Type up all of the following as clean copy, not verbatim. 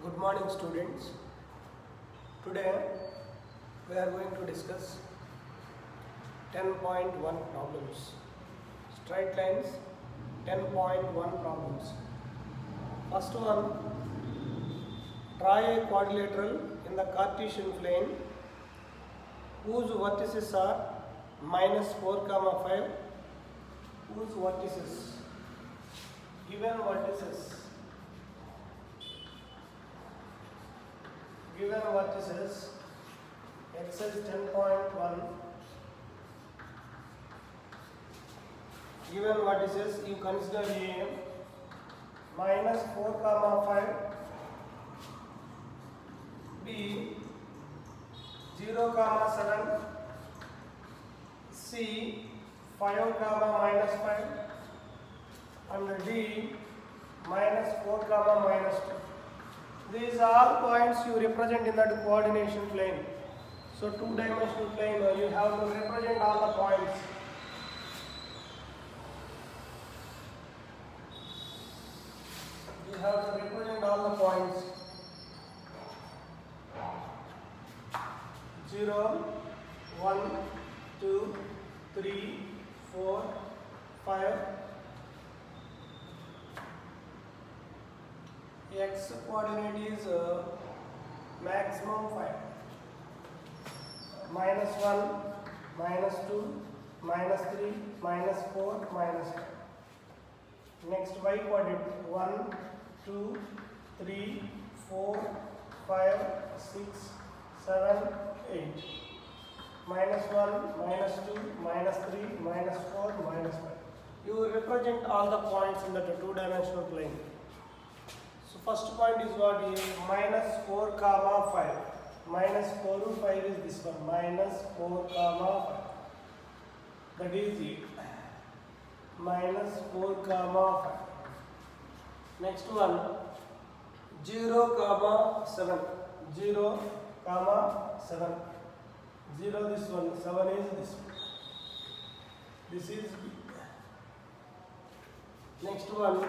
Good morning, students. Today we are going to discuss 10.1 problems. Straight lines 10.1 problems. First one, draw a quadrilateral in the Cartesian plane whose vertices are minus 4, 5, whose vertices, given vertices exercise 10.1, given vertices you consider a minus 4, 5, b 0, 7, c 5, minus 5, and d minus 4, minus 2. These are all points you represent in that coordination plane. So two-dimensional plane, you have to represent all the points. You have to represent all the points. 0, 1, 2, 3, 4, 5. X coordinate is maximum 5. Minus 1, minus 2, minus 3, minus 4, minus 5. Next y coordinate 1, 2, 3, 4, 5, 6, 7, 8. Minus 1, minus 2, minus 3, minus 4, minus 5. You represent all the points in the two-dimensional plane. So first point is what is minus 4, 5. Minus 4 to 5 is this one. Minus 4, 5. That is it. Minus 4, 5. Next one 0, 7. 0, 7. 0 this one. 7 is this one. This is B. Next one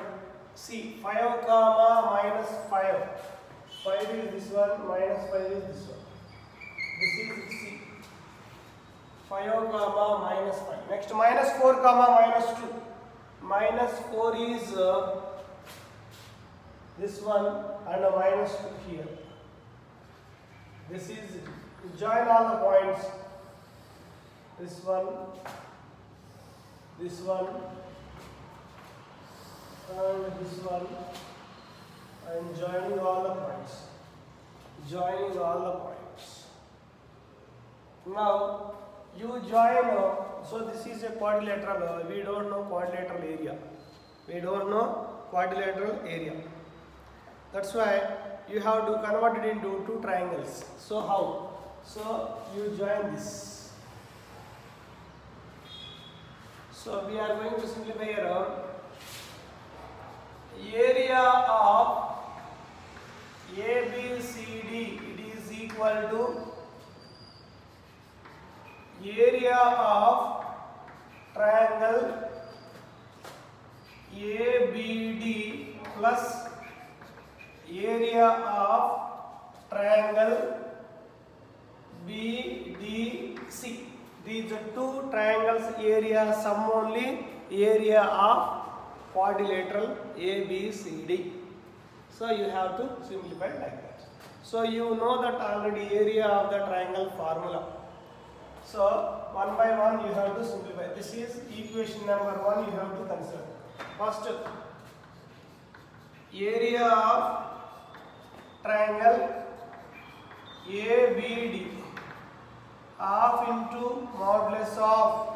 C 5, minus 5. 5 is this one, minus 5 is this one. This is C. 5, minus 5. Next minus 4, minus 2. Minus 4 is this one and a minus 2 here. This is, join all the points. This one, and this one, and joining all the points. Joining all the points. Now you join. So this is a quadrilateral. We don't know quadrilateral area. We don't know quadrilateral area. That's why you have to convert it into two triangles. So how? So you join this. So we are going to simplify here. Area of ABCD, it is equal to area of triangle ABD plus area of triangle BDC. These are two triangles area sum only area of quadrilateral ABCD. So you have to simplify like that. So you know that already area of the triangle formula. So one by one you have to simplify. This is equation number 1 you have to consider. First, area of triangle ABD half into modulus of,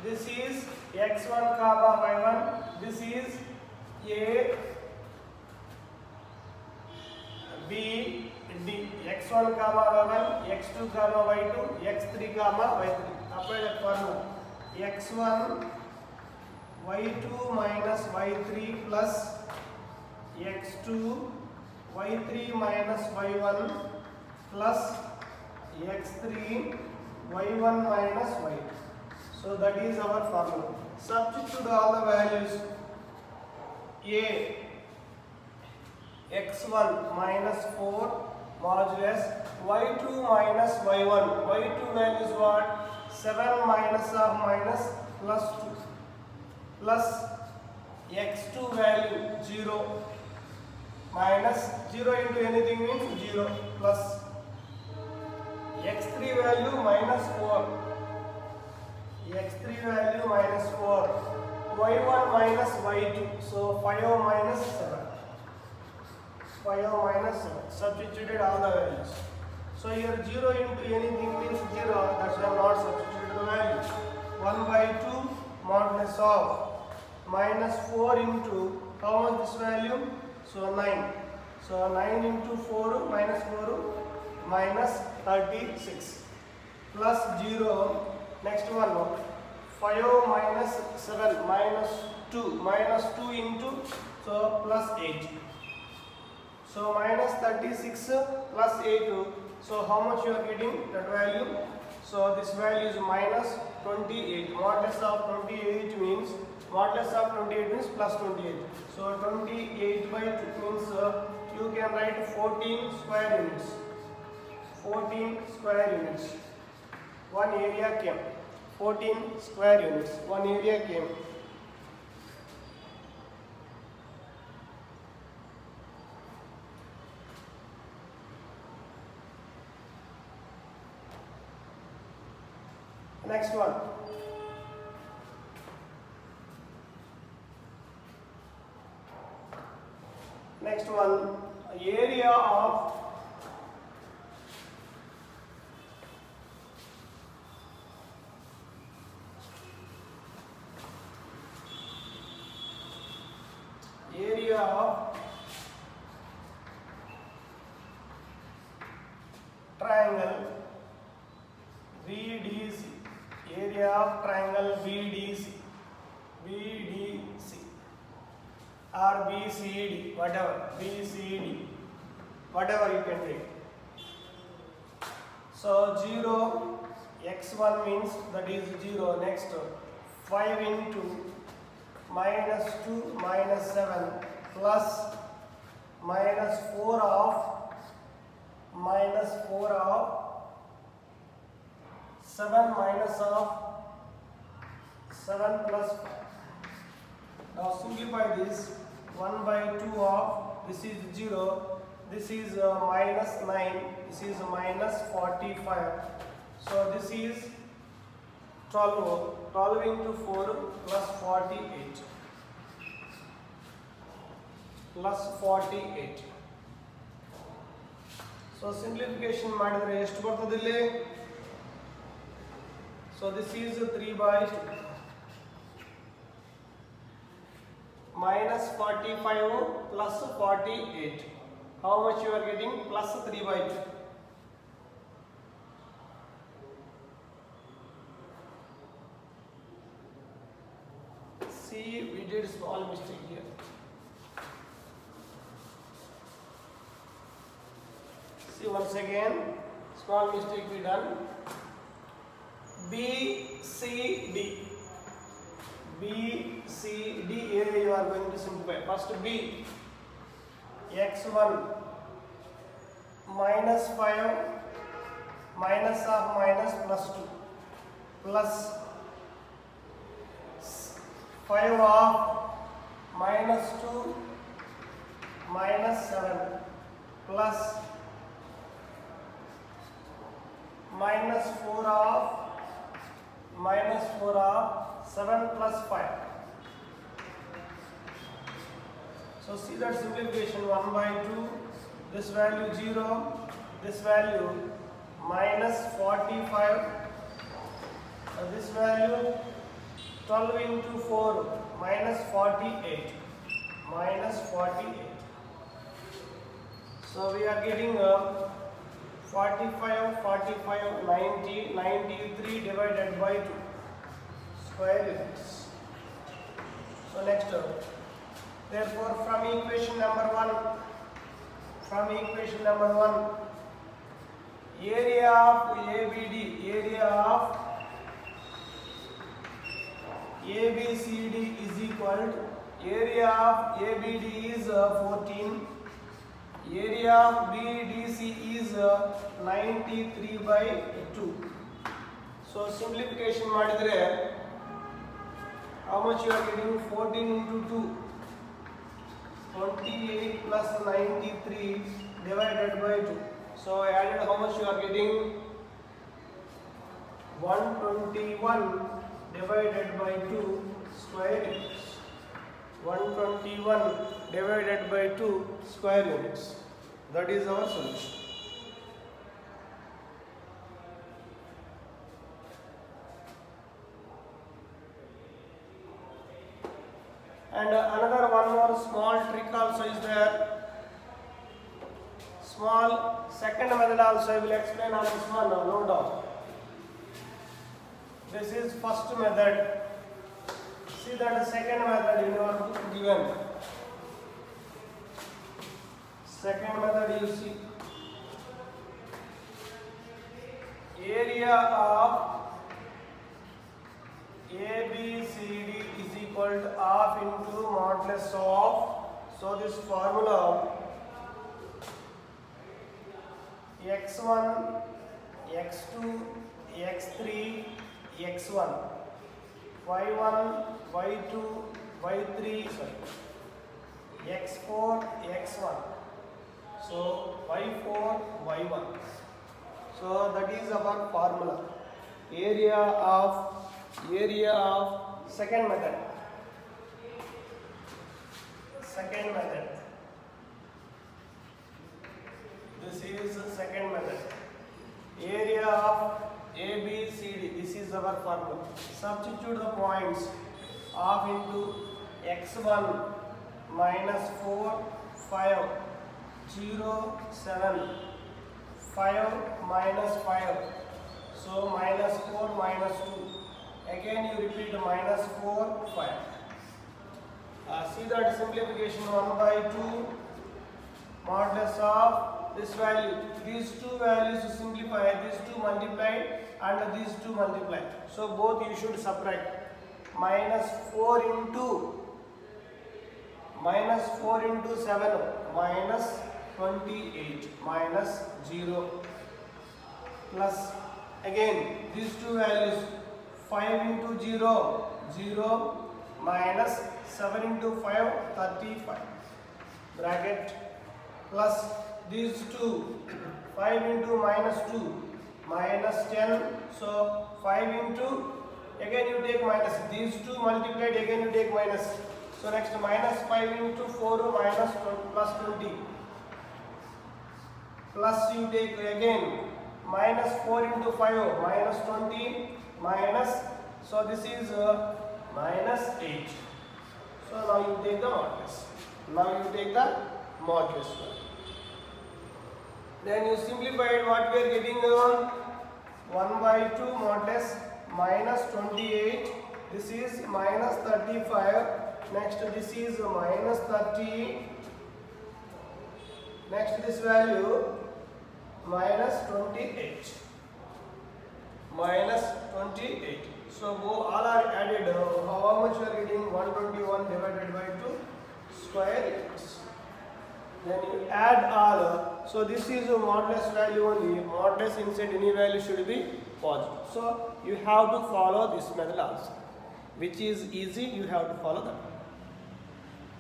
this is x1, y1, this is A, B, D, x1, y1, x2, y2, x3, y3. Apply that formula. x1, y2 minus y3 plus x2, y3 minus y1 plus x3, y1 minus y2. So that is our formula. Substitute all the values. A x1 minus 4 modulus y2 minus y1. y2 value is what? 7 minus of minus plus 2 plus x2 value 0 minus 0 into anything means 0 plus x3 value minus 4. x3 value minus 4. y1 minus y2. So 5 minus 7. 5 minus 7. Substituted all the values. So here 0 into anything means 0. That's why I not substituted the value. 1 by 2 modulus of minus 4 into how much this value? So 9. So 9 into 4 minus 4 minus 36 plus 0. Next one 5 minus 7 minus 2 into so plus 8. So minus 36 plus 8. So how much you are getting that value? So this value is minus 28. Modulus of 28 means plus 28. So 28 by 2 means you can write 14 square units. 14 square units. One area came. 14 square units. One area came. Next one. Next one, area of triangle BDC. Area of triangle BDC. Or BCD, whatever, BCD, whatever you can take. So 0, x1 means that is 0. Next 5 into minus 2 minus 7 plus minus 4 of 7 minus of 7 plus 5. Now simplify this. 1 by 2 of this is 0, this is minus 9, this is minus 45. So this is 12 into 4 plus 48. Plus 48. So simplification ಮಾಡಿದ್ರೆ ಎಷ್ಟು ಬರ್ತದೆ ಇಲ್ಲಿ? So this is 3 by 2. Minus 45 plus 48. How much you are getting? Plus 3 by 2. See, we did small mistake here. See once again, small mistake we done. BCD area you are going to simplify. First B, x1 minus 5 minus of minus plus 2 plus 5 of minus 2 minus 7 plus minus 4 of 7 plus 5. So see that simplification. 1 by 2, this value 0, this value minus 45, this value 12 into 4 minus 48. So we are getting 45, 90, 93 divided by 2 square units. So next therefore from equation number 1, area of ABCD is equal to area of ABD is 14 area of BDC is 93/2. So simplification ಮಾಡಿದ್ರೆ how much you are getting? 14 into 2, 28 plus 93 divided by 2. So added, how much you are getting? 121 divided by 2 square units. 121 divided by 2 square units. That is our solution. And another one more small trick also is there. Small second method also I will explain on this one, no doubt. This is first method. See that second method in your book given. Second method you see. Area of ABCD is equal to half into modulus of, so this formula x1, x2, x3, x1, y1, y2, y3, sorry, x4, x1, so y4, y1. So that is our formula. Area of second method. Second method. This is the second method. Area of ABCD. This is our formula. Substitute the points. Half into x1 minus 4, 5, 0, 7, 5 minus 5. So minus 4 minus 2. Again you repeat minus 4, 5. See that simplification 1/2 modulus of this value. These two values to simplify, these two multiplied and these two multiplied. So both you should subtract. Minus 4 into 7 minus 28 minus 0 plus again these two values 5 into 0 0 minus 7 into 5 35 bracket plus these two 5 into minus 2 minus 10, so 5 into again you take minus, these two multiplied again you take minus, so next minus 5 into 4 minus 20 plus 20 plus you take again minus 4 into 5 minus 20 minus, so this is minus 8. So now you take the modulus. Then you simplified, what we are getting 1/2 modulus minus 28. This is minus 35. Next this is minus 30. Next this value minus 28. Minus 28. So all are added. How much you are getting? 121 divided by 2 square units. Then you add all. So this is a modulus value only. Modulus inside any value should be positive. So you have to follow this method also, which is easy. You have to follow that.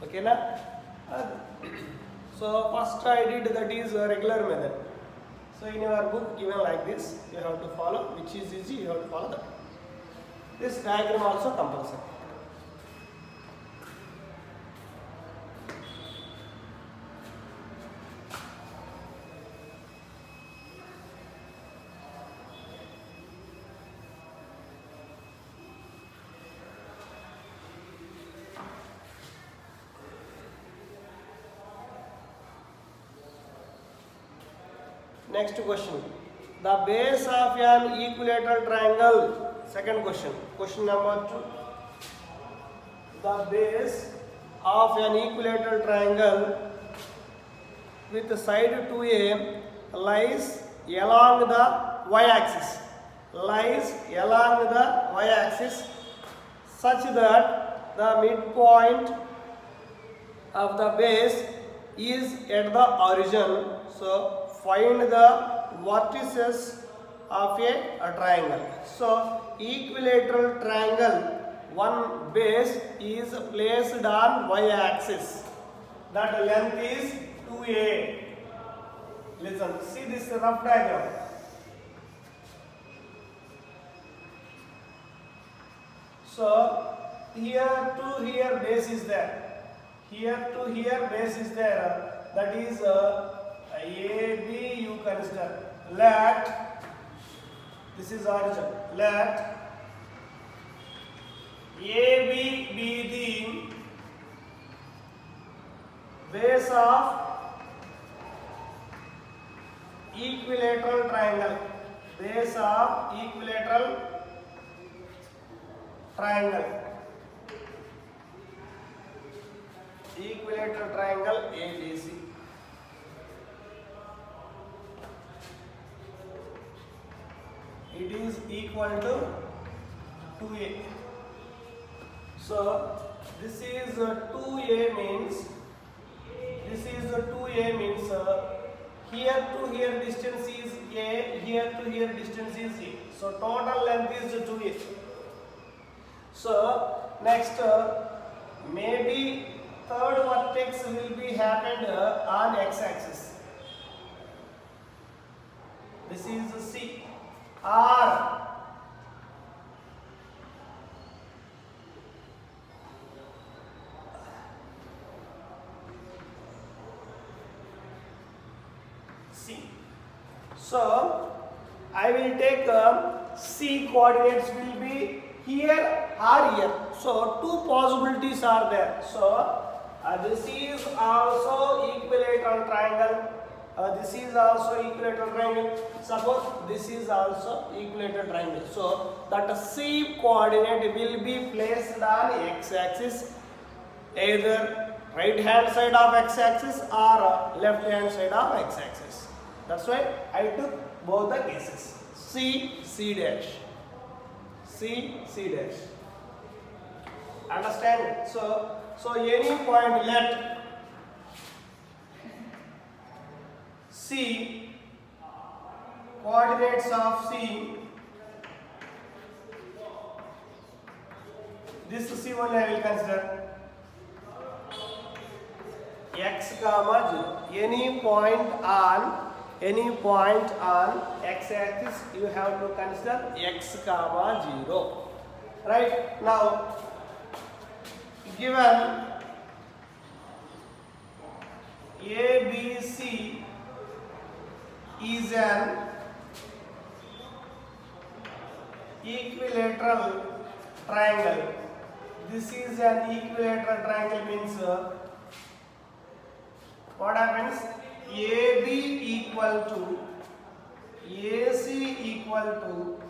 Okay, na? So first I did, that is a regular method. So in your book given like this, you have to follow, which is easy. You have to follow that. This diagram also compulsory. Next question. The base of an equilateral triangle. Second question. Question number 2. The base of an equilateral triangle with side 2A lies along the y-axis. Lies along the y-axis such that the midpoint of the base is at the origin So find the vertices of a triangle. So equilateral triangle, one base is placed on y-axis. That length is 2a. Listen, see this rough diagram. So here to here base is there. Here to here base is there. That is AB you consider. Let, this is origin. Let AB be the base of equilateral triangle. Base of equilateral triangle. Equilateral triangle ABC. It is equal to 2a. So this is 2a means, here to here distance is a, here to here distance is a. So total length is 2a. So next maybe third vertex will be happened on x-axis. This is C. R. C. So I will take C coordinates will be here or here. So two possibilities are there. So this is also equilateral triangle. This is also equilateral triangle. Suppose this is also equilateral triangle. So that C coordinate will be placed on x-axis, either right hand side of x-axis or left hand side of x-axis. That's why I took both the cases. C, C dash. C, C dash. Understand? So any point let C, coordinates of C, this C only I will consider, x comma 0. Any point on x-axis you have to consider x comma 0. Right? Now given ABC is an equilateral triangle. This is an equilateral triangle means what happens? AB equal to AC equal to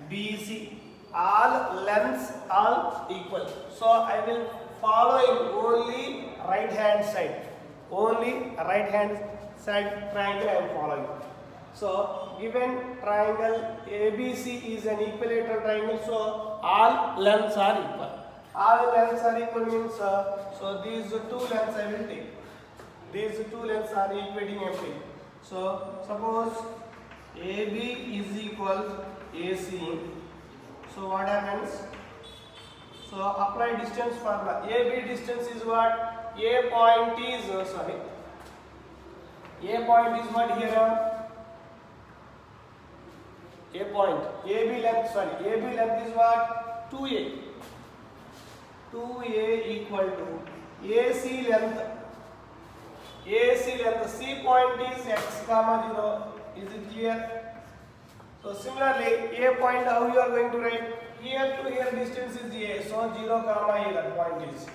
BC. All lengths all equal. So I will following only right hand side. Only right hand side triangle I am following. So given triangle ABC is an equilateral triangle, so all lengths are equal. All lengths are equal means so these two lengths I will take. These two lengths are equating everything. So suppose AB is equal AC. So what happens? So apply distance formula. AB distance is what? A point is A point is what here? A point. AB length is what? 2A. 2A equal to AC length. C point is x comma 0. Is it clear? So similarly, A point how you are going to write? Here to here distance is A. So 0 comma A that point is.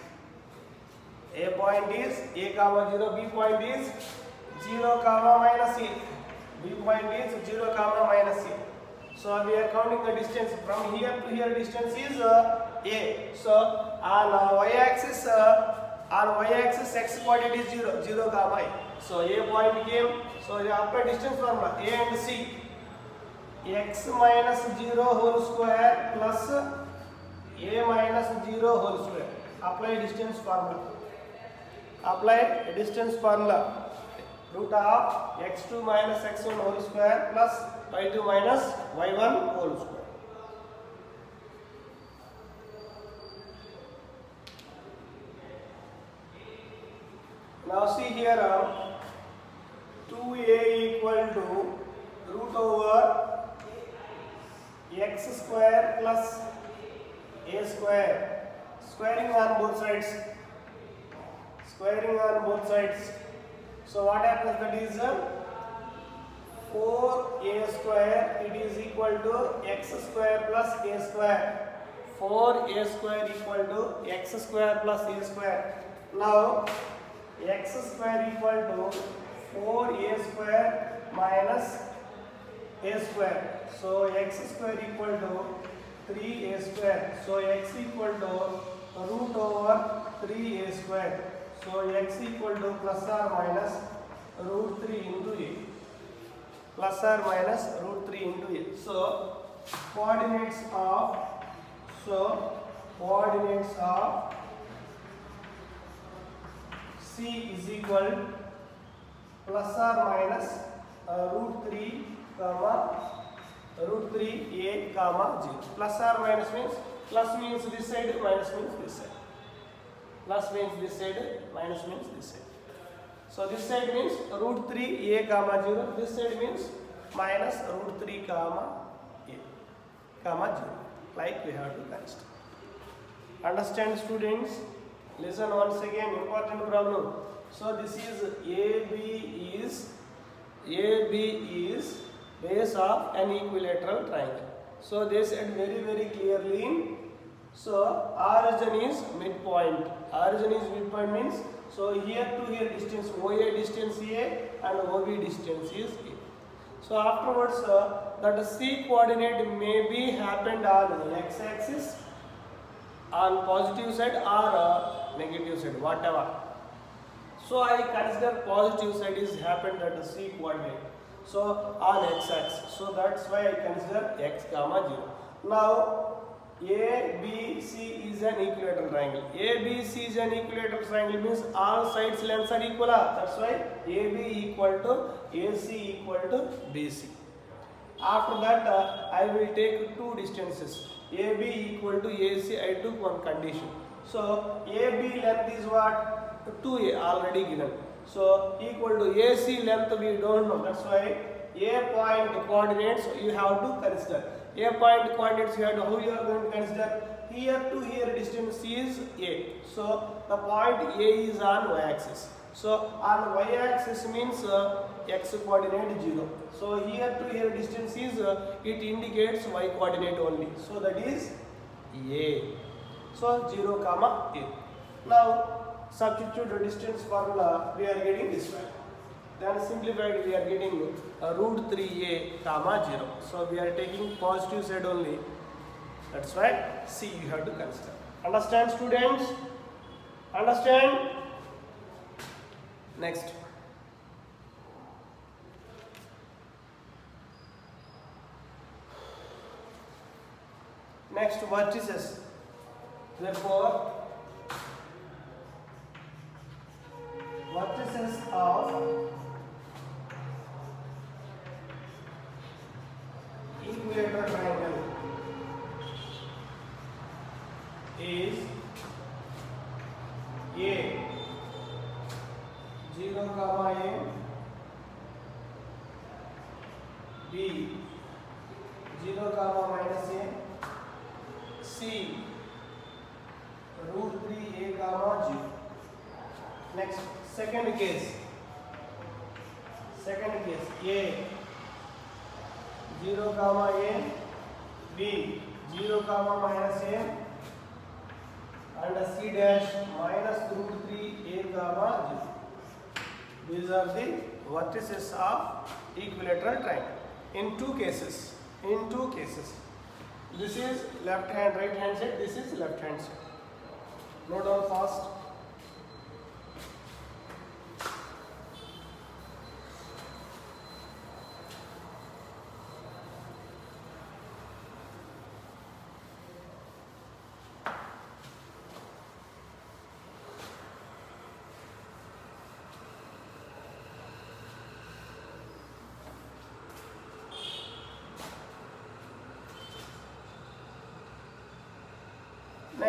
A point is A comma 0. B point is 0 comma minus A. B point is 0 comma minus A. So we are counting the distance from here to here distance is A. So on y-axis x coordinate is 0 comma A. So A point came. So you apply distance formula A and C. X minus 0 whole square plus A minus 0 whole square. Apply distance formula. Apply distance formula. root of x2 minus x1 whole square plus y2 minus y1 whole square. Now see here 2a equal to root over x square plus a square, squaring on both sides, squaring on both sides. So what happens, that is 4a square, it is equal to x square plus a square. 4a square equal to x square plus a square. Now x square equal to 4a square minus a square. So x square equal to 3a square. So x equal to root over 3a square. So x equal to plus or minus root 3 into a. Plus or minus root 3 into a. So coordinates of C is equal plus or minus root 3 comma root 3a comma 0. Plus or minus means plus means this side, minus means this side. Plus means this side, minus means this side. So this side means root 3a comma 0. This side means minus root 3 comma a comma 0. Like we have to consider. Understand, students? Listen once again, important problem. So this is AB is base of an equilateral triangle. So they said very clearly. So origin is midpoint. Origin is midpoint means, so here to here distance OA distance A and OB distance is A. So afterwards that C coordinate may be happened on x-axis, on positive side or negative side, whatever. So I consider positive side is happened at C coordinate. So on x-axis. So that's why I consider x comma 0. Now ABC is an equilateral triangle. ABC is an equilateral triangle means all sides lengths are equal. That's why AB equal to AC equal to BC. After that I will take two distances. AB equal to AC, I took one condition. So AB length is what? 2A already given. So equal to AC length we don't know. That's why A point coordinates you have to consider. A point coordinates you have to, how you are going to consider? Here to here distance is A. So the point A is on y-axis. So on y-axis means x coordinate 0. So here to here distance is it indicates y coordinate only. So that is A. So 0 comma A. Now substitute the distance formula, we are getting this one. Then simplified we are getting root 3a comma 0. So we are taking positive side only. That's why C you have to consider. Understand, students? Understand? Next. Next, vertices. Therefore, vertices of equilateral triangle is A 0 comma A, B 0 comma minus A, C root 3a comma 0. Next, second case A 0 comma A, B 0 comma minus A, and C dash minus root 3a comma 0. These are the vertices of equilateral triangle. In two cases, this is left hand, right hand side, this is left hand side. Note down fast.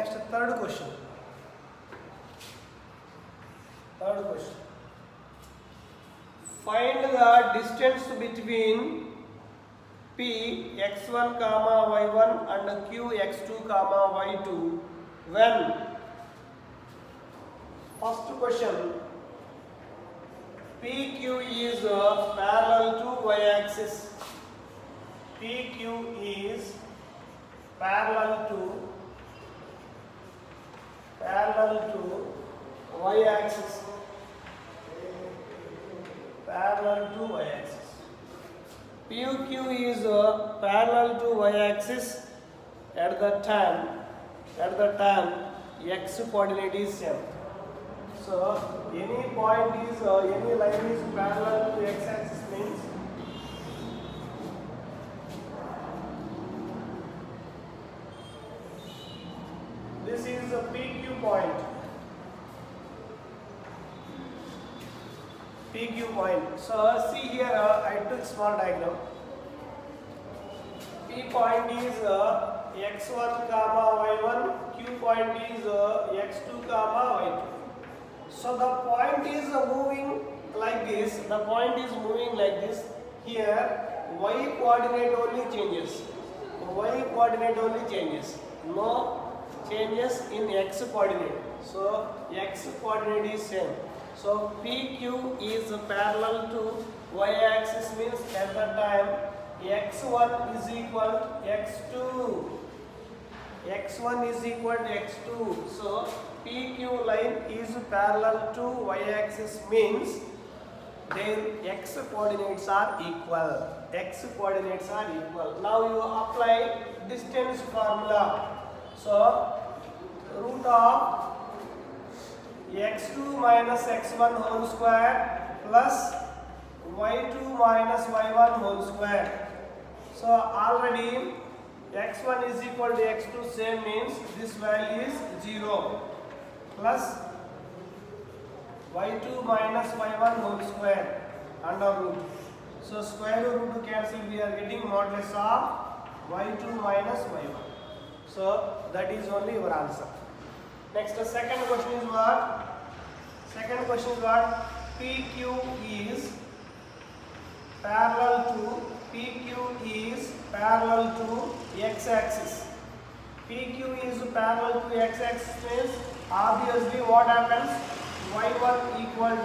Next, third question. Find the distance between P x1 comma y1 and Q x2 comma y2 when. First question, PQ is parallel to y-axis. PQ is parallel to y-axis. Parallel to y-axis. PQ is parallel to y-axis at the time x coordinate is same. So any point is any line is parallel to x-axis means this is a PQ point. So see here, I took small diagram. P point is x1 comma y1, Q point is x2 comma y2. So the point is moving like this. Here y coordinate only changes. No changes in x coordinate. So x coordinate is same. So PQ is parallel to y-axis means at the time x1 is equal to x2. x1 is equal to x2. So PQ line is parallel to y-axis means their x coordinates are equal. Now you apply distance formula. So root of x2 minus x1 whole square plus y2 minus y1 whole square. So already x1 is equal to x2 same means this value is 0 plus y2 minus y1 whole square under root. So square root cancel, we are getting modulus of y2 minus y1. So that is only your answer. Next, the second question is what? PQ is parallel to x-axis. PQ is parallel to x-axis means obviously what happens? y1 equal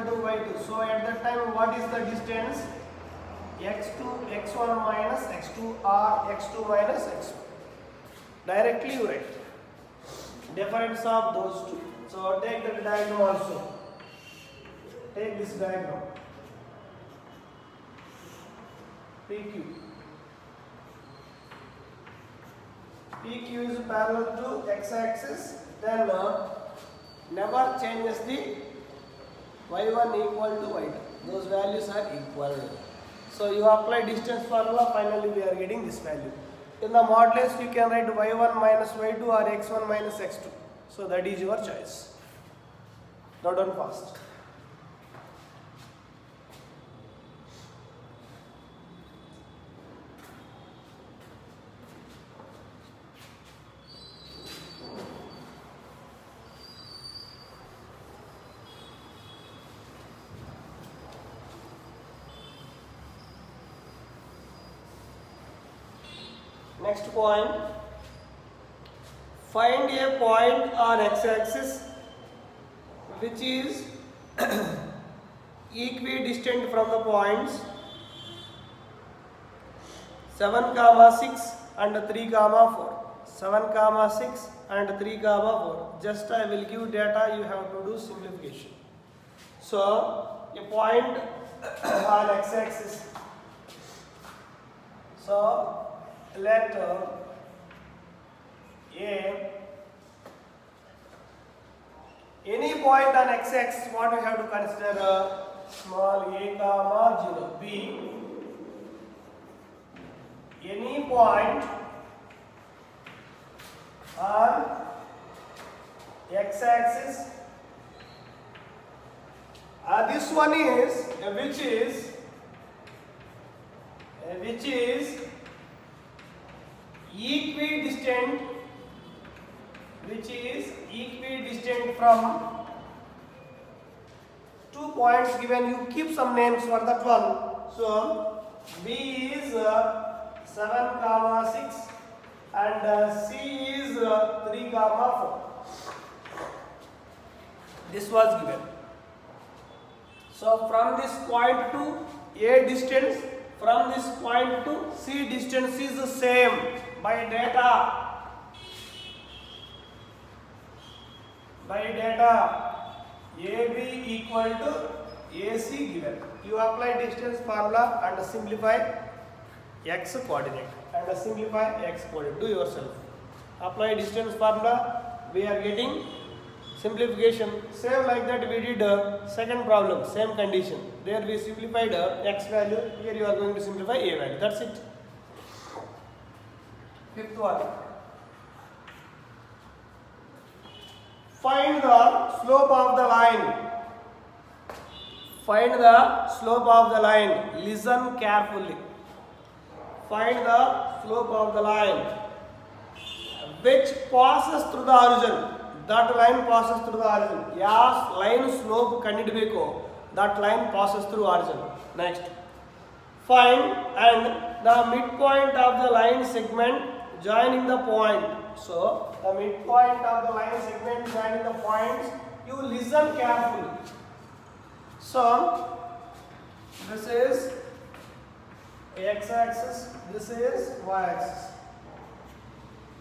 to y2. So at that time what is the distance? x1 minus x2 or x2 minus x1. Directly you write difference of those two. So take the diagram also. Take this diagram. PQ is parallel to x-axis, then never changes the y1 equal to y2. Those values are equal. So you apply distance formula, finally we are getting this value. In the modulus you can write y1 minus y2 or x1 minus x2. So that is your choice. Now done fast. Next point, find a point on x-axis which is equidistant from the points 7, 6 and 3, 4. 7, 6 and 3, 4. Just I will give data, you have to do simplification. So a point on x-axis. So let any point on x-axis, what we have to consider? Small a comma 0. B, any point on x-axis. This one is which is equidistant, which is equidistant from 2 points given. You keep some names for that one. So B is 7, 6 and C is 3, 4. This was given. So from this point to A distance, from this point to C distance is the same by data. AB equal to AC given. You apply distance formula and simplify x coordinate and simplify x coordinate. Do yourself. Apply distance formula. We are getting simplification. Same like that we did second problem. Same condition. There we simplified x value. Here you are going to simplify a value. That's it. Fifth one. Find the slope of the line. Find the slope of the line. Listen carefully. Find the slope of the line which passes through the origin. That line passes through the origin. Yes, line slope kandidibeko. That line passes through origin. Next. Find and the midpoint of the line segment joining the point. So the midpoint of the line segment joining the points. You listen carefully. So this is x-axis, this is y-axis.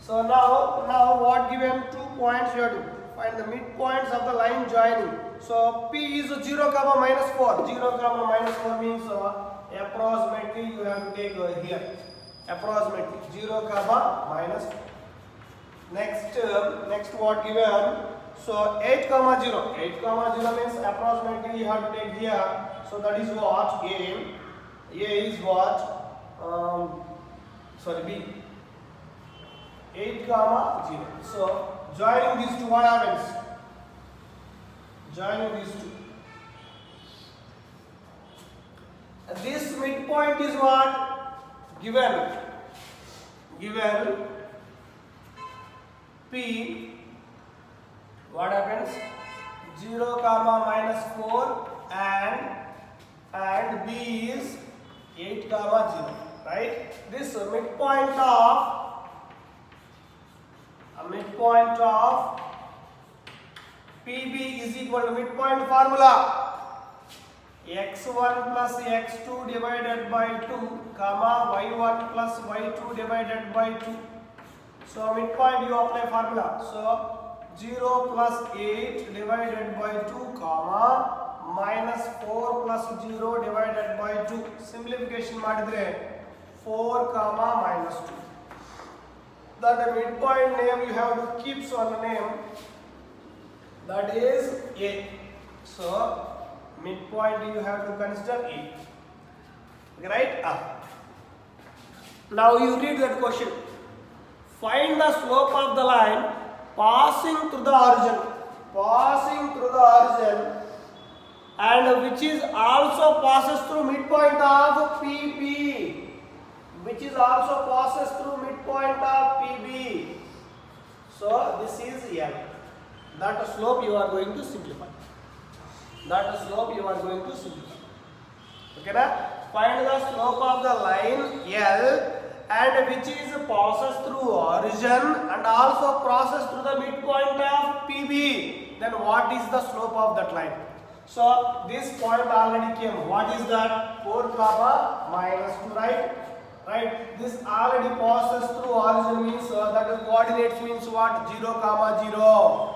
So now what given 2 points you have to find the midpoints of the line joining. So P is 0, minus 4. 0, minus 4 means approximately you have to take here. Approximately 0, minus 4. Next what given? So 8, 0. 8, 0 means approximately you have to take here. So that is what A. A is what? B. 8, 0. So joining these two, what happens? Joining these two. This midpoint is what? Given P. What happens? 0, minus 4 and B is 8, 0. Right? This midpoint of PB is equal to midpoint formula. x1 plus x2 divided by 2, y1 plus y2 divided by 2. So midpoint you apply formula. So 0 plus 8 divided by 2, minus 4 plus 0 divided by 2. Simplification madidre 4, minus 2. That midpoint name you have to keep one name. That is A. So midpoint you have to consider A. Right? Now you read that question. Find the slope of the line passing through the origin. Passing through the origin and which is also passes through midpoint of PB. Which is also passes through midpoint of PB. So this is L. That slope you are going to simplify. That slope you are going to simplify. Okay, na? Find the slope of the line L and which is passes through origin and also passes through the midpoint of PB. Then what is the slope of that line? So this point already came. What is that? 4, minus 2, right? Right. This already passes through origin means that is coordinates means what? 0, 0.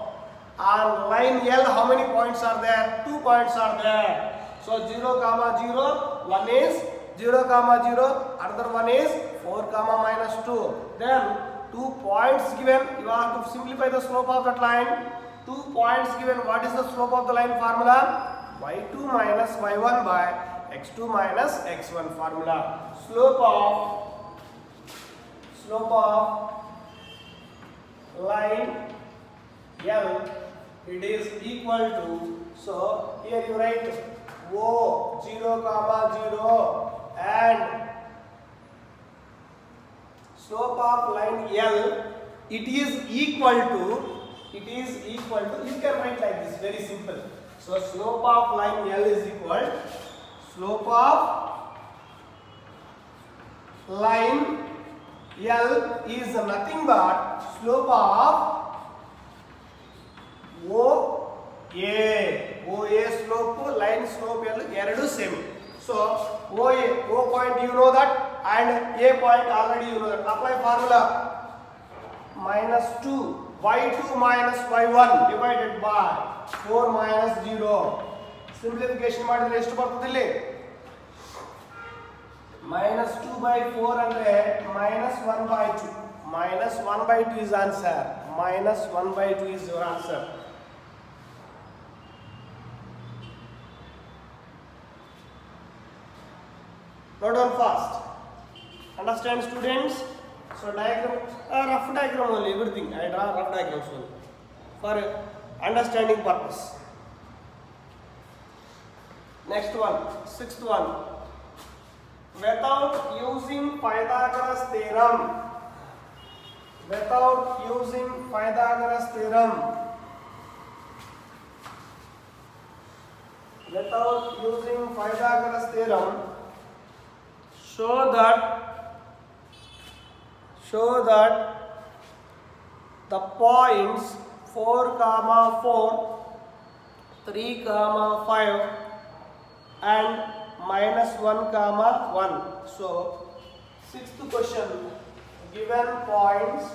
On line L, how many points are there? 2 points are there. So 0, 0. One is 0, 0. Another one is 4, minus 2. Then 2 points given. You have to simplify the slope of that line. 2 points given. What is the slope of the line formula? y2 minus y1 by x2 minus x1 formula. Slope of line L, it is equal to, so here you write O 0, 0 and slope of line L, it is equal to, you can write like this, very simple. So slope of line L is equal, slope of line L is nothing but slope of OA slope, line slope L, eradu same. So O point you know that, and A point already you know that. Apply formula, minus 2 y2 minus y1 divided by 4 minus 0. Simplification ಮಾಡಿದ್ರೆ ಎಷ್ಟು ಬರ್ತದೆ ಇಲ್ಲಿ? minus 2 by 4 ಅಂದ್ರೆ minus 1 by 2. Minus 1 by 2 is answer. Minus 1 by 2 is your answer. Note down fast. Understand, students? So diagram, rough diagram only, everything. I draw rough diagrams only for understanding purpose. Next one, sixth one. Without using Pythagoras theorem, show that the points 4, 4, 3, 5 and minus 1, 1. So sixth question, given points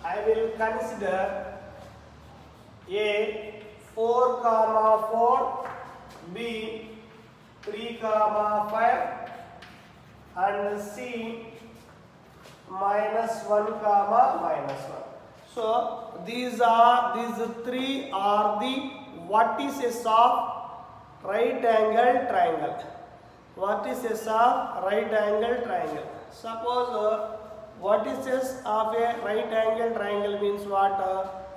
I will consider A 4, 4, B 3, 5 and C minus 1, minus 1. So these three are the vertices of right angle triangle. Vertices of right angle triangle. Suppose vertices of a right angle triangle means what?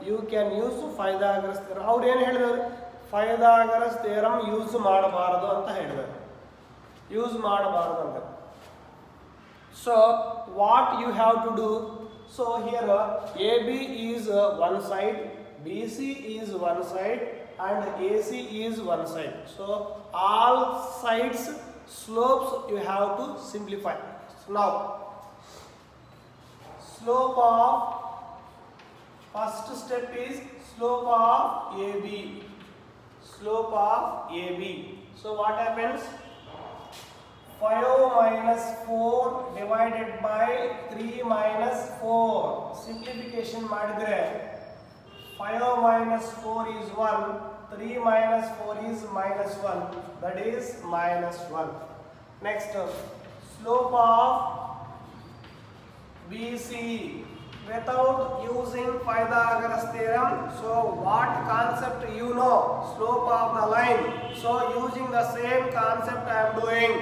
You can use Pythagoras theorem. How ಏನು ಹೇಳಿದರು? Pythagoras theorem use ಮಾಡಬಾರದು ಅಂತ ಹೇಳಿದರು. use ಮಾಡಬಾರದು ಅಂತ. So what you have to do? So here AB is one side, BC is one side and AC is one side. So all sides slopes you have to simplify. So now slope of first step is slope of AB. Slope of AB. So what happens? 5 minus 4 divided by 3 minus 4. Simplification ಮಾಡಿದ್ರೆ 5 minus 4 is 1, 3 minus 4 is minus 1, that is minus 1. Next, slope of BC without using Pythagoras theorem. So what concept you know? Slope of the line. So using the same concept I am doing.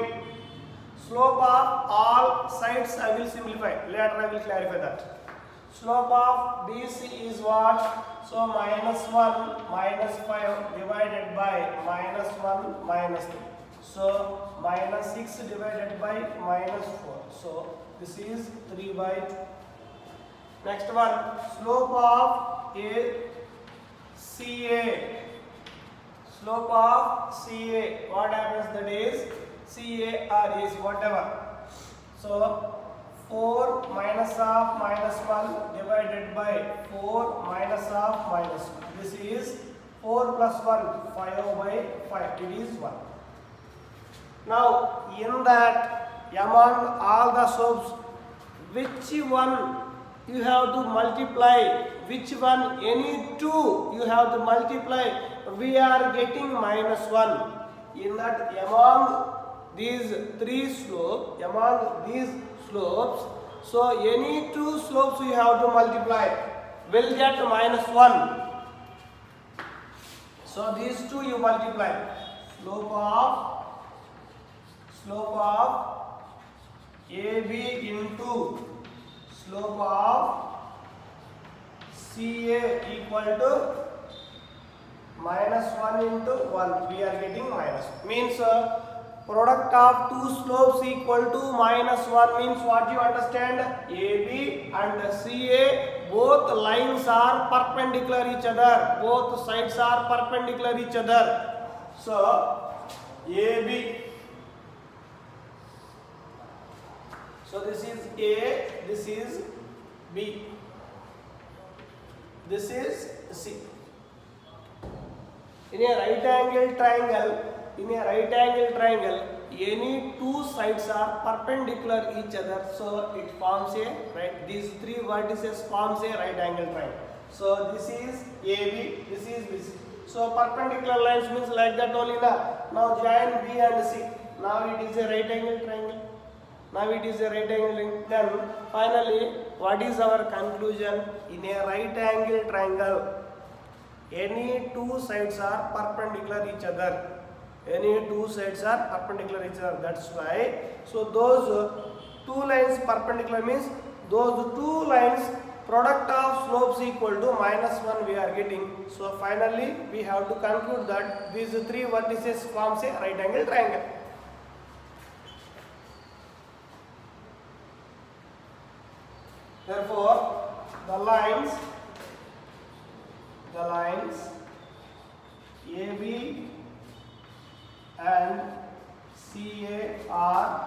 Slope of all sides I will simplify. Later I will clarify that. Slope of BC is what? So minus 1 minus 5 divided by minus 1 minus 3. So minus 6 divided by minus 4. So this is 3 by 2. Next one, slope of CA. Slope of CA. What happens? That is CAR is whatever. So 4 minus of minus 1 divided by 4 minus of minus 1. This is 4 plus 1, 5 by 5. It is 1. Now in that, among all the slopes, which one you have to multiply? Which one? Any two you have to multiply. We are getting minus 1. In that, among these slopes, so any two slopes you have to multiply will get minus 1. So these two you multiply. Slope of AB into slope of CA equal to minus 1 into 1. We are getting minus. Means product of two slopes equal to -1 means what you understand? AB and CA, both lines are perpendicular each other. Both sides are perpendicular each other. So AB. So this is A, this is B, this is C. In a right angle triangle, any two sides are perpendicular each other, so it forms a right. These three vertices forms a right angle triangle. So this is AB, this is BC. So perpendicular lines means like that only now. Now join B and C. Now it is a right angle triangle. Then finally, what is our conclusion? In a right angle triangle, any two sides are perpendicular each other. That's why. So those two lines perpendicular means those two lines product of slopes equal to -1 we are getting. So finally we have to conclude that these three vertices forms a right angle triangle. Therefore, the lines AB and CA are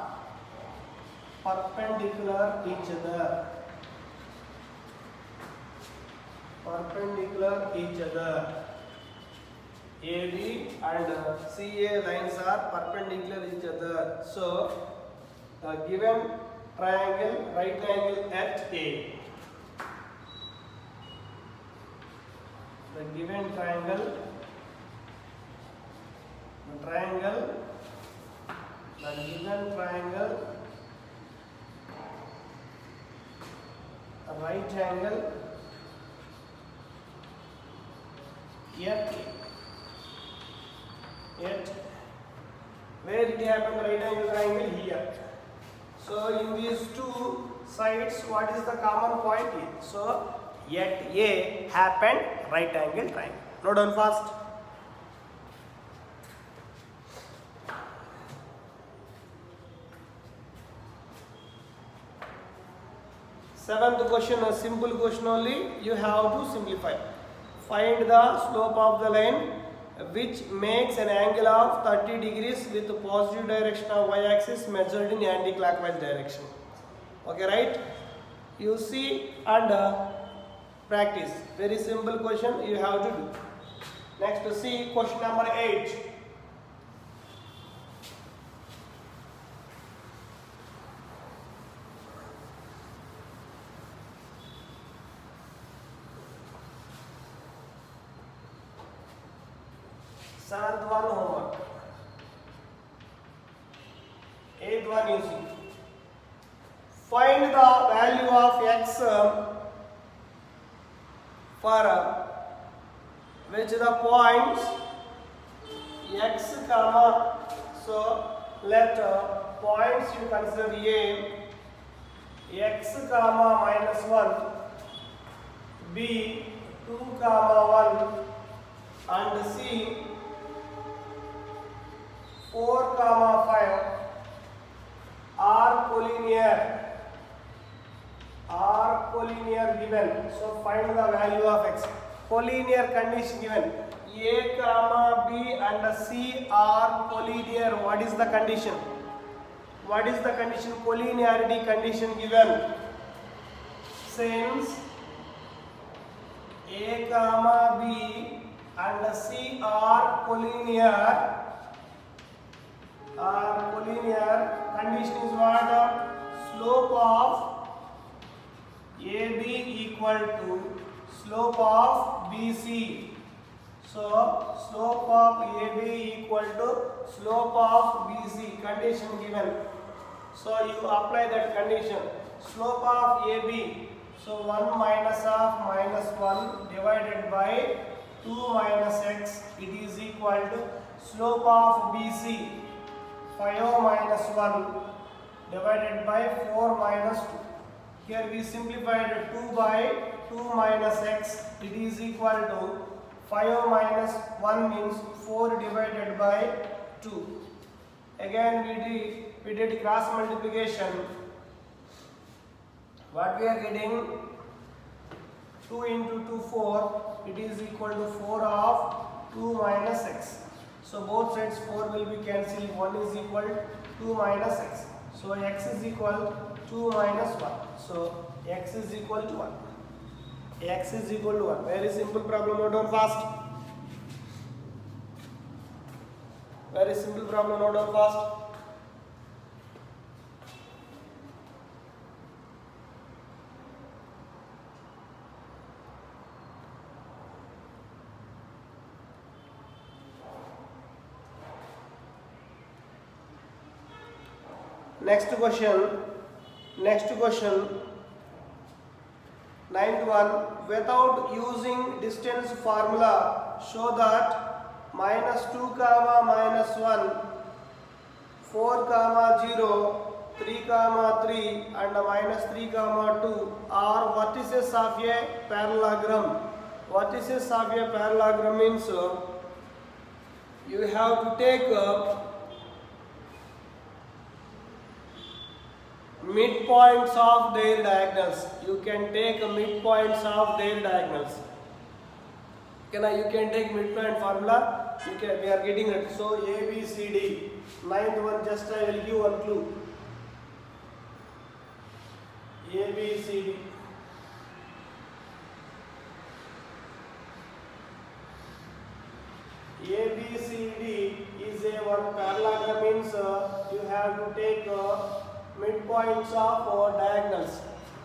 perpendicular each other. AB and CA lines are perpendicular each other. So the given triangle, right angle at A. The given triangle, right angle at where it happened, right angle triangle here. So in these two sides, what is the common point here? So at A happened right angle triangle. Note down fast. Seventh question, a simple question only. You have to simplify. Find the slope of the line which makes an angle of 30 degrees with the positive direction of y-axis measured in anti-clockwise direction. Okay, right? You see and practice. Very simple question you have to do. Next, see question number 8. Seventh one homework. 8th one you see. Find the value of x for which the points x comma. So let points you consider A, x comma -1, B 2 comma 1, and C 4 comma 5 are collinear given. So find the value of x. Collinear condition given. A comma B and C are collinear. What is the condition? Collinearity condition given. Since A comma B and C are collinear, condition is what? Slope of AB equal to slope of BC. So slope of AB equal to slope of BC, condition given. So you apply that condition. Slope of AB, so 1 minus of -1 divided by 2 minus x, it is equal to slope of BC 5 minus 1 divided by 4 minus 2. Here we simplified 2 by 2 minus x, it is equal to 5 minus 1 means 4 divided by 2. Again we did cross multiplication. What we are getting? 2 into 2 4. It is equal to 4 of 2 minus x. So both sides 4 will be cancelled. 1 is equal to 2 minus x. So x is equal 2 minus 1. So x is equal to 1. X is equal to 1. Very simple problem. Note down fast. Very simple problem. Note down fast. Next question, 9th one. Without using distance formula, show that minus 2 comma minus 1, 4 comma 0, 3 comma 3 and minus 3 comma 2 are vertices of a parallelogram. Vertices of a parallelogram means you have to take midpoints of their diagonals. You can take midpoints of their diagonals. You can take midpoint formula. We are getting it. So A, B, C, D. 9th one, just I will give one clue. A, B, C, D. A, B, C, D is a one parallelogram means you have to take midpoints of diagonals.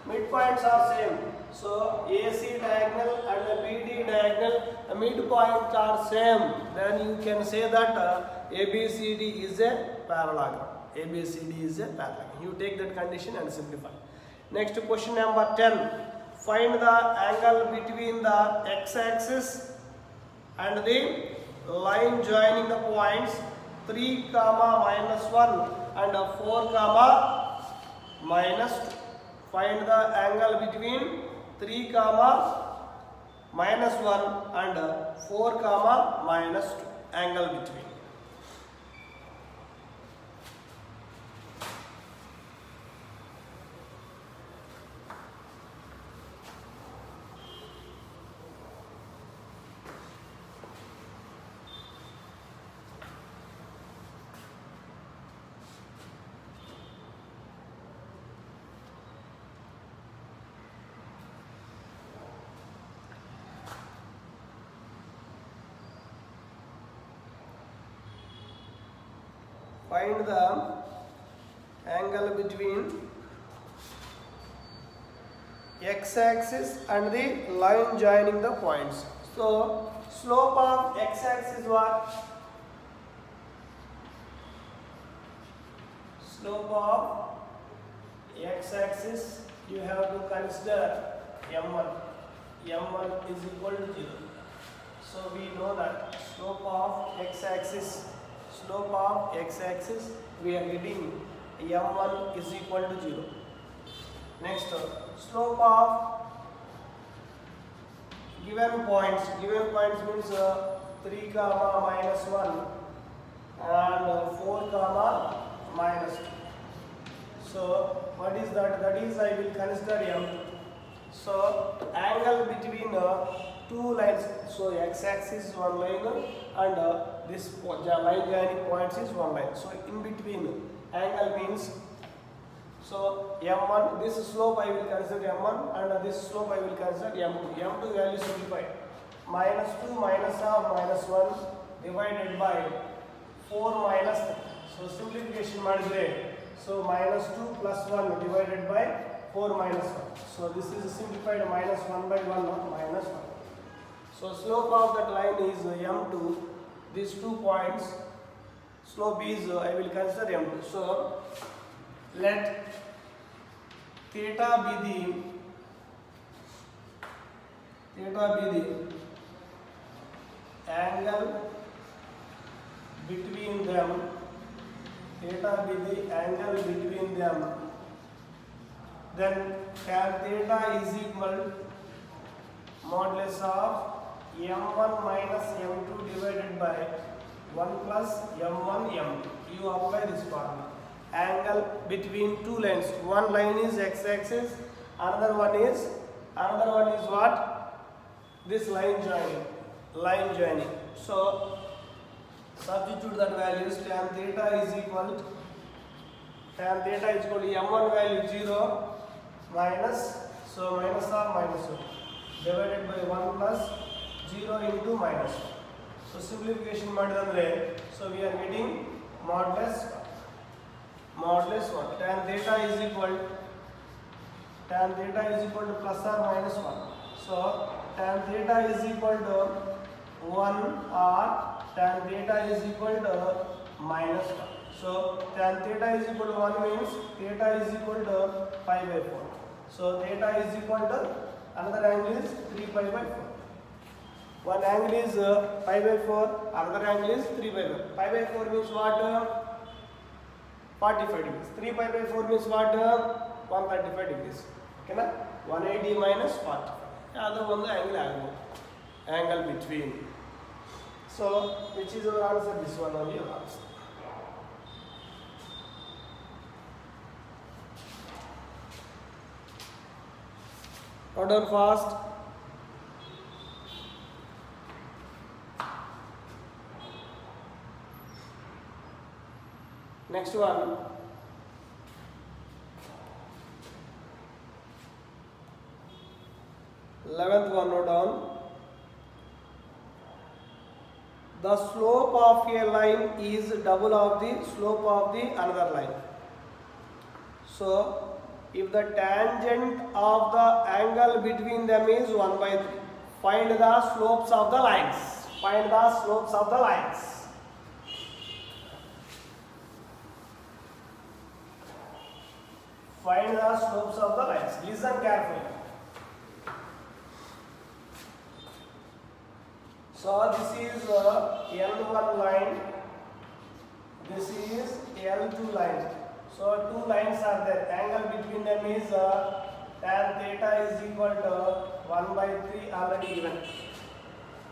Midpoints are same. So AC diagonal and BD diagonal, the midpoints are same. Then you can say that ABCD is a parallelogram. ABCD is a parallelogram. You take that condition and simplify. Next question number 10. Find the angle between the x-axis and the line joining the points 3 comma minus 1 and 4 comma minus 2. Find the angle between 3 comma minus 1 and 4 comma minus 2. Angle between. Find the angle between x-axis and the line joining the points. So, slope of x-axis is what? Slope of x-axis you have to consider m1. m1 is equal to 0. So, we know that slope of x-axis we are getting m1 is equal to 0. Next, slope of given points means 3 comma minus 1 and 4 comma minus 2. So what is that? That is, I will consider m2. So angle between two lines, so x-axis is one line and this line joining points is one line. So in between angle means, so m1, this slope I will consider m1 and this slope I will consider m2. m2 value simplified. Minus 2 minus half minus 1 divided by 4 minus 3. So simplification ಮಾಡಿದ್ರೆ, so minus 2 plus 1 divided by 4 minus 1. So this is simplified minus 1 by 1 or minus 1. So slope of that line is m2. These 2 points, slope is I will consider m2. So let theta be the angle between them. Theta be the angle between them. Then tan theta is equal modulus of m1 minus m2 divided by 1 plus m1 m2. You apply this formula. Angle between two lines. One line is x-axis, another one is what? This line joining. So substitute that values. Tan theta is equal to m1 value 0 minus, so minus or minus 1 divided by 1 plus 0 into minus 1. So simplification madidandre, so we are getting modulus 1. Tan theta is equal to plus or minus 1. So tan theta is equal to 1 or tan theta is equal to minus 1. So tan theta is equal to 1 means theta is equal to pi by 4. So theta is equal to, another angle is 3 pi by 4. One angle is pi by 4, another angle is 3 pi by 4. Pi by 4 means what? 45 degrees. 3 pi by 4 means what? 135 degrees. Okay, na? 180 minus 45. Other one the angle between. So which is our answer? This one only your answer. Note down fast. Next one. Eleventh one, note down. The slope of a line is double of the slope of the another line. So, if the tangent of the angle between them is 1 by 3, find the slopes of the lines. Find the slopes of the lines. Find the slopes of the lines. Listen carefully. So this is L1 line. This is L2 line. So two lines are there. Angle between them is tan theta is equal to 1 by 3 already given.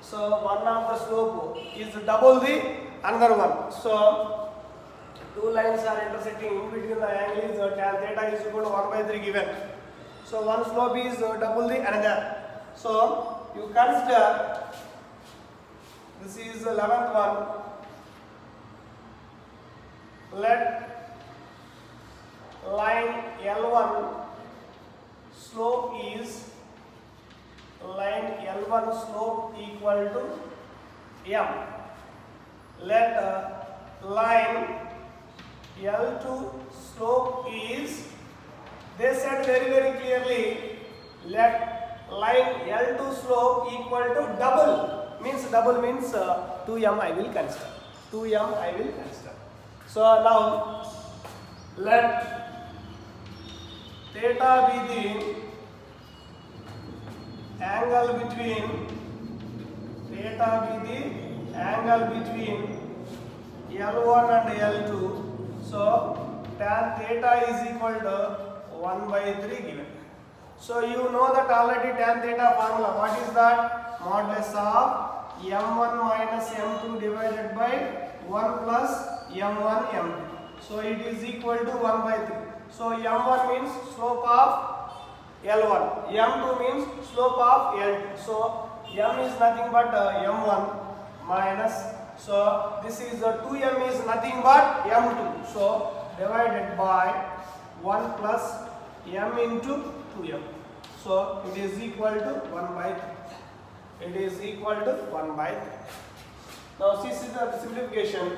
So one of the slope is double the another one. So two lines are intersecting. In between the angle is tan theta is equal to 1 by 3 given. So one slope is double the another. So you consider this is the 11th one. Let line L1 slope is equal to m. Let line L2 slope is, they said very clearly, let line L2 slope equal to double means 2m I will consider. 2m I will consider. So now let theta be the angle between L1 and L2. So tan theta is equal to 1 by 3 given. So you know that already tan theta formula. What is that? Modulus of m1 minus m2 divided by 1 plus m1 m2. So it is equal to 1 by 3. So m1 means slope of L1. m2 means slope of L2. So m is nothing but m1 minus. So this is 2m is nothing but m2. So divided by 1 plus m into 2m. So it is equal to 1 by 3. It is equal to 1 by 3. Now this is the simplification.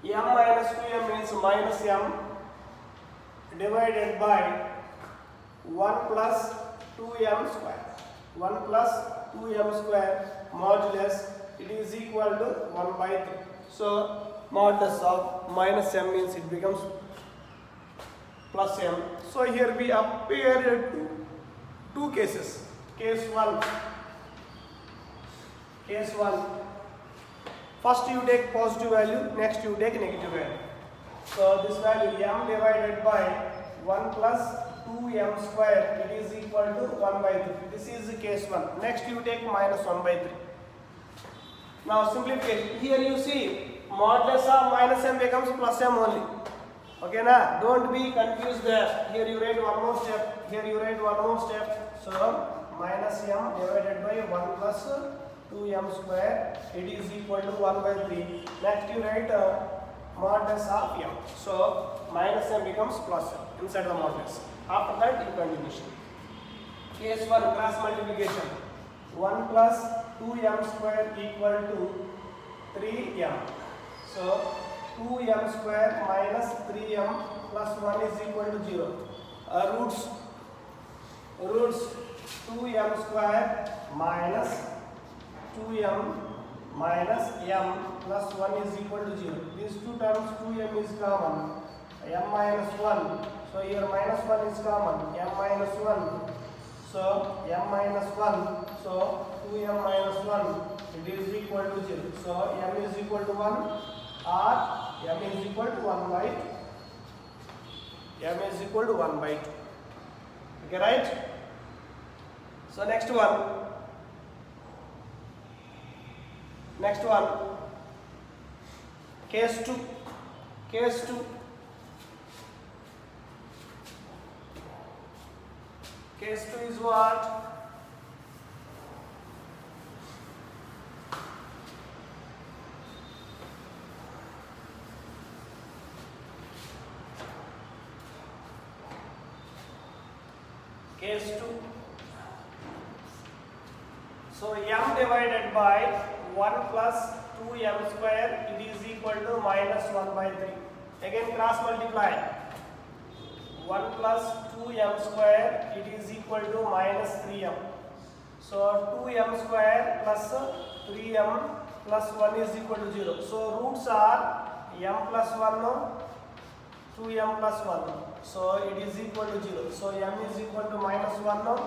M minus 2m means minus m divided by 1 plus 2m square. 1 plus 2m square modulus, it is equal to 1 by 3. So modulus of minus m means it becomes plus m. So here we appear two cases. Case 1. First you take positive value, next you take negative value. So this value m divided by 1 plus 2m square, it is equal to 1 by 3. This is case 1. Next you take minus 1 by 3. Now simplification. Here you see modulus of minus m becomes plus m only. Okay, na? Don't be confused there. Here you write one more step. Here you write one more step. So minus m divided by 1 plus 2m square. It is equal to 1 by 3. Next you write modulus of m. So minus m becomes plus m inside the modulus. After that you continue. Case 1, cross multiplication. 1 plus 2m square equal to 3m. So 2m square minus 3m plus 1 is equal to 0. Roots 2m square minus 2m minus m plus 1 is equal to 0. These two terms 2m is common. M minus 1. So here minus 1 is common. M minus 1. So m minus 1. So 2m minus 1. It is equal to 0. So m is equal to 1 or m is equal to 1 by 2. M is equal to 1 by 2. Okay, right? So next one. Next one. Case 2. Case 2. Case 2 is what? Case 2. So m divided by 1 plus 2m square, it is equal to minus 1 by 3. Again cross multiply. 1 plus 2m square, it is equal to minus 3m. So 2m square plus 3m plus 1 is equal to 0. So roots are m plus 1, 2m plus 1. So it is equal to 0. So m is equal to minus 1 or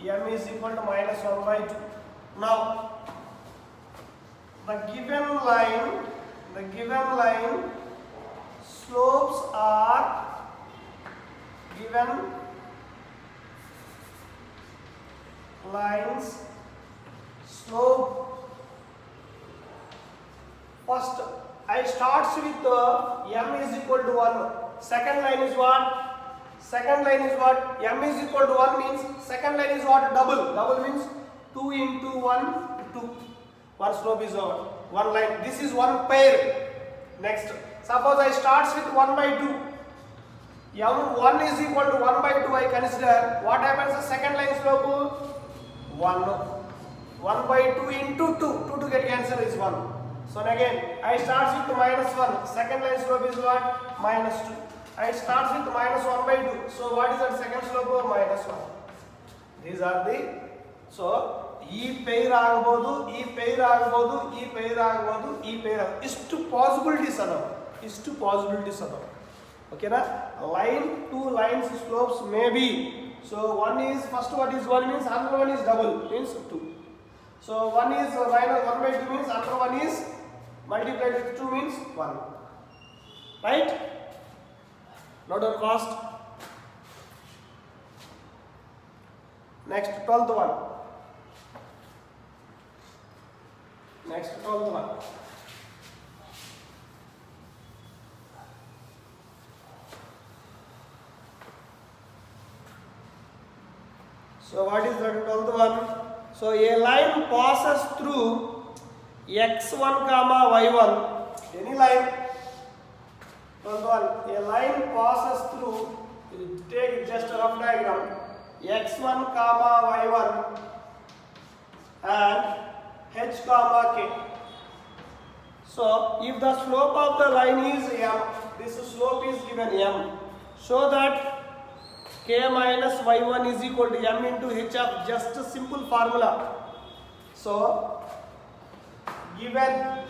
m is equal to minus 1 by 2. Now the given line slopes are given lines slope. First I starts with m is equal to 1. Second line is what? Second line is what? M is equal to 1 means second line is what? Double. Double means 2 into 1, 2. One slope is over. One line. This is one pair. Next. Suppose I starts with 1 by 2. M1 is equal to 1 by 2 I consider. What happens the second line slope? 1. 1 by 2 into 2. 2 to get cancelled is 1. So again, I starts with minus 1. Second line slope is what? Minus 2. I starts with minus 1 by 2. So what is that second slope? Minus 1. These are the, so E pair agbodu, E pair agbodu, E pair agbodu, E pair. Istu possibilities are. Istu possibilities are. Okay na? Line, two lines slopes may be. So one is, first what is 1 means, another one is double, means 2. So one is minus 1 by 2 means, another one is multiplied with 2 means 1. Right? Note down cost. Next 12th one. Next 12th one. So what is the 12th one? So a line passes through x1 comma y1. Any line. 12th one. A line passes through. Take just a rough diagram. x1 comma y1 and h comma k. So if the slope of the line is m, this slope is given m. So that k minus y1 is equal to m into h of just a simple formula. So given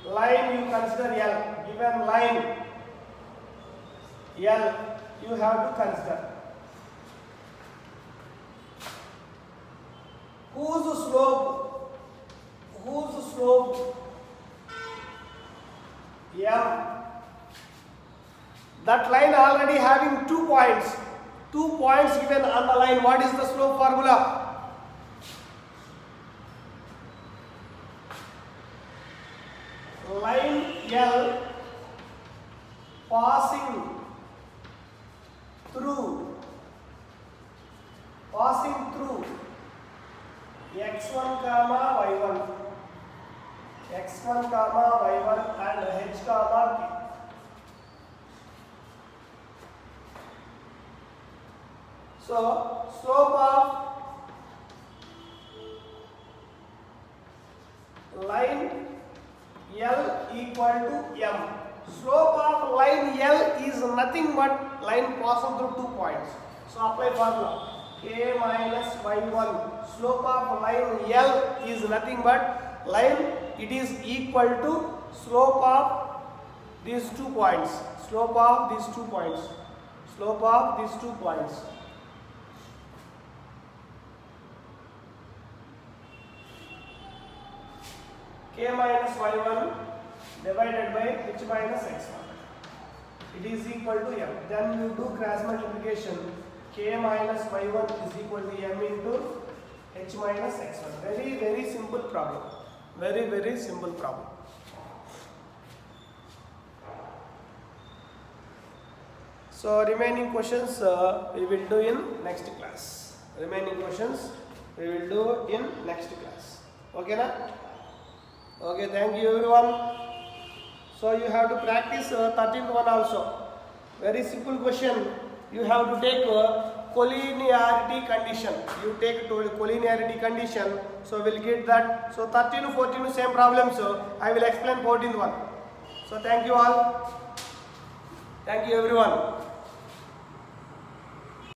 line you consider L. Given line L you have to consider. Whose slope M? That line already having 2 points. 2 points given on the line. What is the slope formula? line L passing through x1 comma y1 and h comma p. So slope of line L equal to m. Slope of line L is nothing but line passing through 2 points. So apply formula k minus y1. Slope of line L is nothing but line, it is equal to slope of these 2 points. Slope of these 2 points. K minus y1 divided by h minus x1. It is equal to m. Then you do cross multiplication. K minus y1 is equal to m into h minus x1. Very simple problem. Very simple problem. So remaining questions we will do in next class. Okay na? Okay, thank you everyone. So you have to practice 13th one also. Very simple question. You have to take collinearity condition. You take collinearity condition. So we'll get that. So 13 to 14 same problem. So I will explain 14th one. So thank you all. Thank you everyone.